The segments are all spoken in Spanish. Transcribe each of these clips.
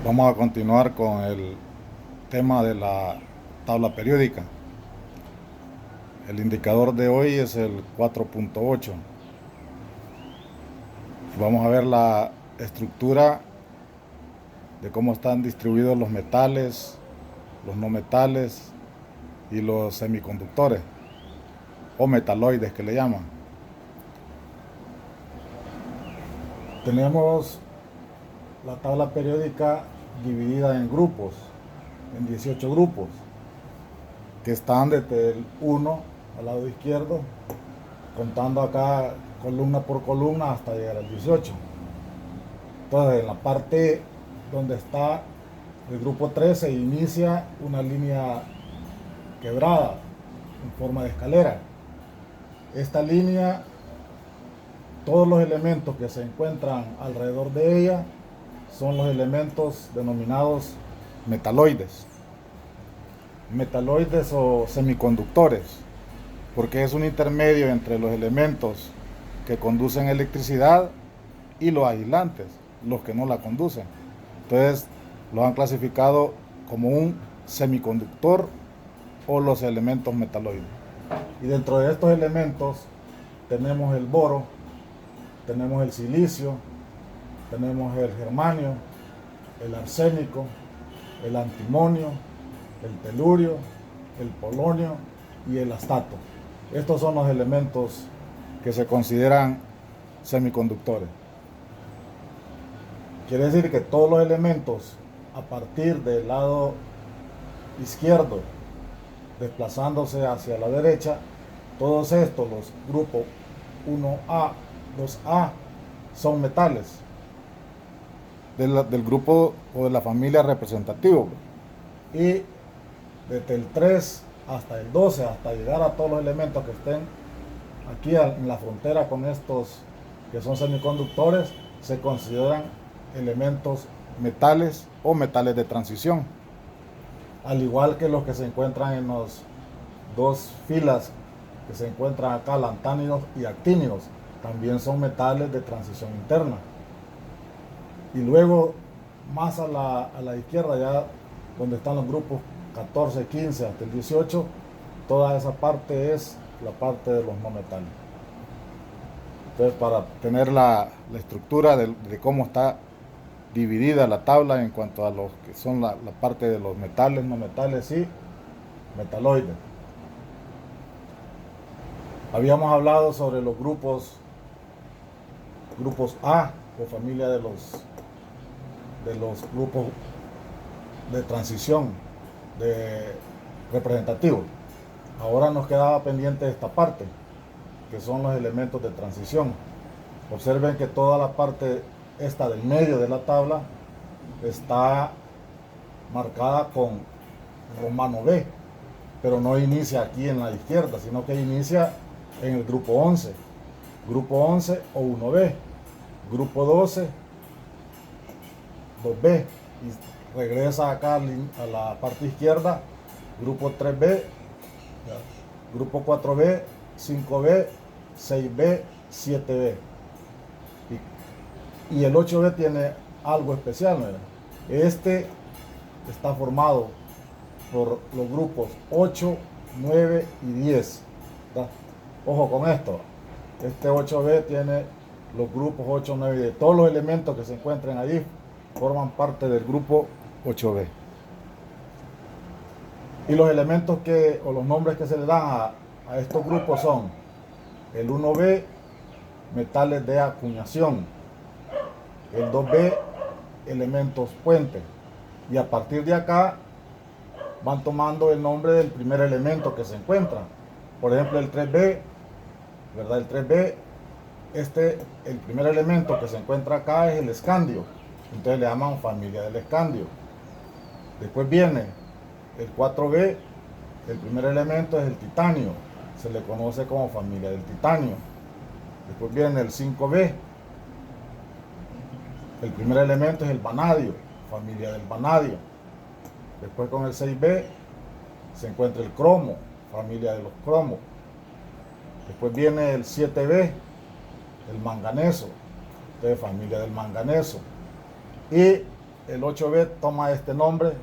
Vamos a continuar con el tema de la tabla periódica. El indicador de hoy es el 4.8. Vamos a ver la estructura de cómo están distribuidos los metales, los no metales y los semiconductores o metaloides que le llaman. Tenemos la tabla periódica dividida en grupos, en 18 grupos, que están desde el 1 al lado izquierdo, contando acá columna por columna hasta llegar al 18. Entonces, en la parte donde está el grupo 3 se inicia una línea quebrada en forma de escalera. Esta línea, todos los elementos que se encuentran alrededor de ella son los elementos denominados metaloides. Metaloides o semiconductores, porque es un intermedio entre los elementos que conducen electricidad y los aislantes, los que no la conducen. Entonces lo han clasificado como un semiconductor o los elementos metaloides. Y dentro de estos elementos tenemos el boro, tenemos el silicio, tenemos el germanio, el arsénico, el antimonio, el telurio, el polonio y el astato. Estos son los elementos que se consideran semiconductores. Quiere decir que todos los elementos a partir del lado izquierdo, desplazándose hacia la derecha, todos estos, los grupos 1A, 2A, son metales del grupo o de la familia representativo. Y desde el 3 hasta el 12, hasta llegar a todos los elementos que estén aquí en la frontera con estos que son semiconductores, se consideran elementos metales o metales de transición, al igual que los que se encuentran en las dos filas que se encuentran acá, lantánidos y actínidos, también son metales de transición interna. Y luego más a la izquierda, ya donde están los grupos 14, 15 hasta el 18, toda esa parte es la parte de los no metales. Entonces, para tener la estructura de cómo está dividida la tabla en cuanto a los que son la parte de los metales, no metales y metaloides. Habíamos hablado sobre los grupos A o familia de los grupos de transición de representativos. Ahora nos quedaba pendiente esta parte, que son los elementos de transición. Observen que toda la parte esta del medio de la tabla está marcada con romano B, pero no inicia aquí en la izquierda, sino que inicia en el grupo 11, grupo 11 o 1B, grupo 12, 2B, y regresa acá a la parte izquierda, grupo 3B, grupo 4B, 5B, 6B, 7B. Y el 8B tiene algo especial, ¿no? Este está formado por los grupos 8, 9 y 10. ¿Verdad? Ojo con esto. Este 8B tiene los grupos 8, 9 y 10. Todos los elementos que se encuentran allí forman parte del grupo 8B. Y los elementos o los nombres que se le dan a estos grupos son el 1B, metales de acuñación, el 2B, elementos puente, y a partir de acá van tomando el nombre del primer elemento que se encuentra. Por ejemplo, el 3B, ¿verdad? El 3B, el primer elemento que se encuentra acá es el escandio, entonces le llaman familia del escandio. Después viene el 4B, el primer elemento es el titanio, se le conoce como familia del titanio. Después viene el 5B, el primer elemento es el vanadio, familia del vanadio. Después con el 6B se encuentra el cromo, familia de los cromos. Después viene el 7B, el manganeso, entonces familia del manganeso. Y el 8B toma este nombre,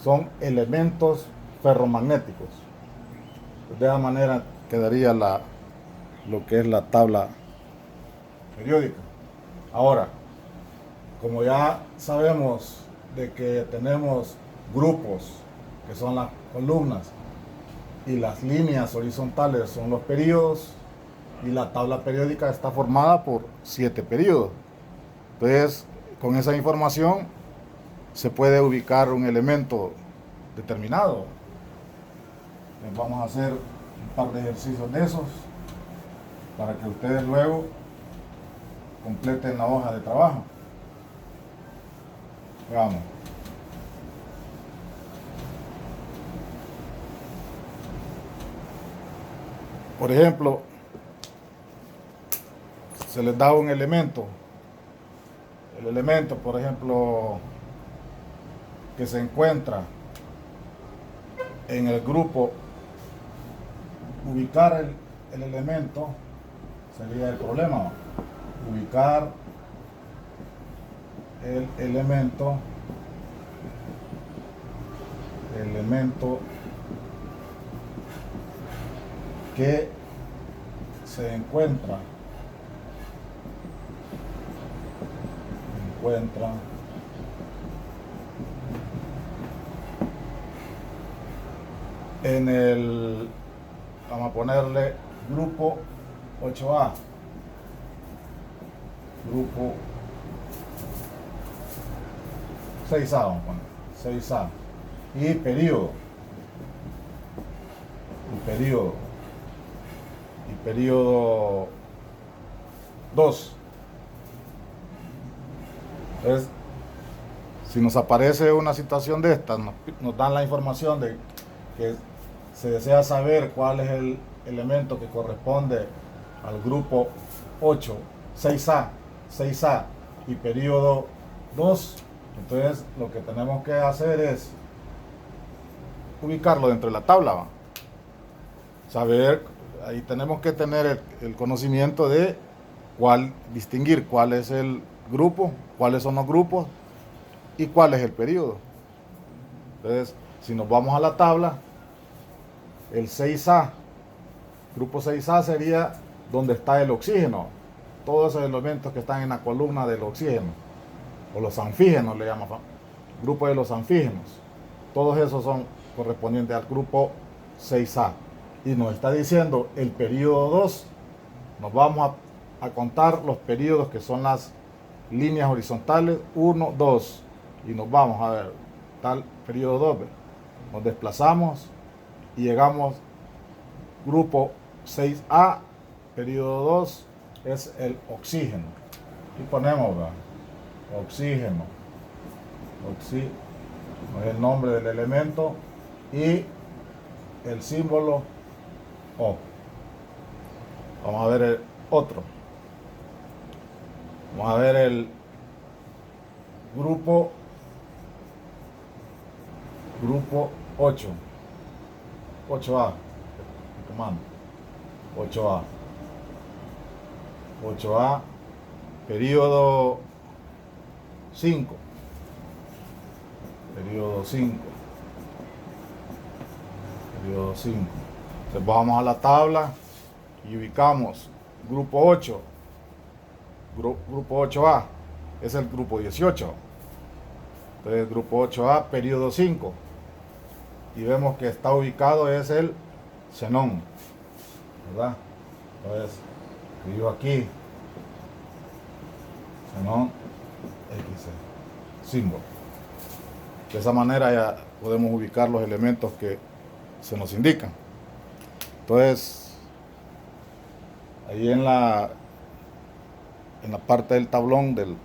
son elementos ferromagnéticos. De esa manera quedaría lo que es la tabla periódica. Ahora, como ya sabemos de que tenemos grupos, que son las columnas, y las líneas horizontales son los periodos, y la tabla periódica está formada por 7 periodos. Entonces, con esa información se puede ubicar un elemento determinado. Vamos a hacer un par de ejercicios de esos para que ustedes luego completen la hoja de trabajo. Veamos. Por ejemplo, se les da un elemento. El elemento, por ejemplo, que se encuentra en el grupo, ubicar el elemento sería el problema. Ubicar el elemento que se encuentra en el, vamos a ponerle grupo 8A, grupo 6A, vamos a poner 6A, y periodo, periodo 2. Entonces, si nos aparece una situación de esta, nos dan la información de que se desea saber cuál es el elemento que corresponde al grupo 8, 6A y periodo 2. Entonces, lo que tenemos que hacer es ubicarlo dentro de la tabla, ¿va? Saber, ahí tenemos que tener el conocimiento de distinguir cuál es el grupo, cuáles son los grupos y cuál es el periodo. Entonces, si nos vamos a la tabla, el 6A, grupo 6A sería donde está el oxígeno, todos esos elementos que están en la columna del oxígeno, o los anfígenos le llamamos, grupo de los anfígenos, todos esos son correspondientes al grupo 6A. Y nos está diciendo el periodo 2, nos vamos a contar los periodos que son las líneas horizontales 1, 2, y nos vamos a ver tal periodo 2, nos desplazamos y llegamos grupo 6A, periodo 2 es el oxígeno, y ponemos, ¿verdad?, oxígeno es el nombre del elemento y el símbolo O. Vamos a ver el otro. Vamos a ver el grupo 8, 8A, comando 8A, periodo 5, Entonces vamos a la tabla y ubicamos grupo 8, grupo 8A, es el grupo 18. Entonces grupo 8A, periodo 5, y vemos que está ubicado es el xenón, ¿verdad? Entonces escribo aquí xenón X, símbolo. De esa manera ya podemos ubicar los elementos que se nos indican. Entonces, ahí en la parte del tablón del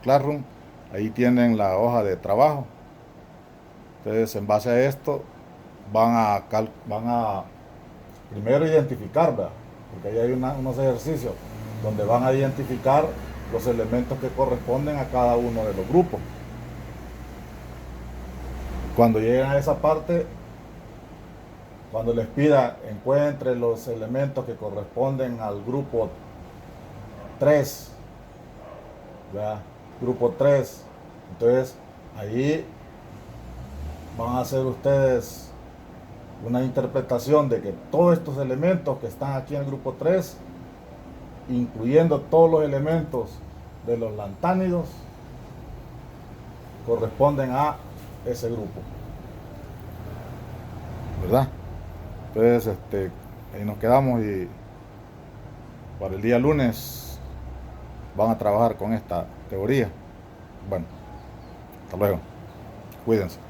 Classroom, ahí tienen la hoja de trabajo. Entonces, en base a esto, van a primero identificar, ¿verdad?, porque ahí hay unos ejercicios donde van a identificar los elementos que corresponden a cada uno de los grupos. Cuando lleguen a esa parte, cuando les pida encuentre los elementos que corresponden al grupo 3, ¿verdad?, grupo 3, Entonces, ahí van a hacer ustedes una interpretación de que todos estos elementos que están aquí en el grupo 3, incluyendo todos los elementos de los lantánidos, corresponden a ese grupo, ¿verdad? Entonces, ahí nos quedamos y para el día lunes van a trabajar con esta teoría. Bueno, hasta luego. Cuídense.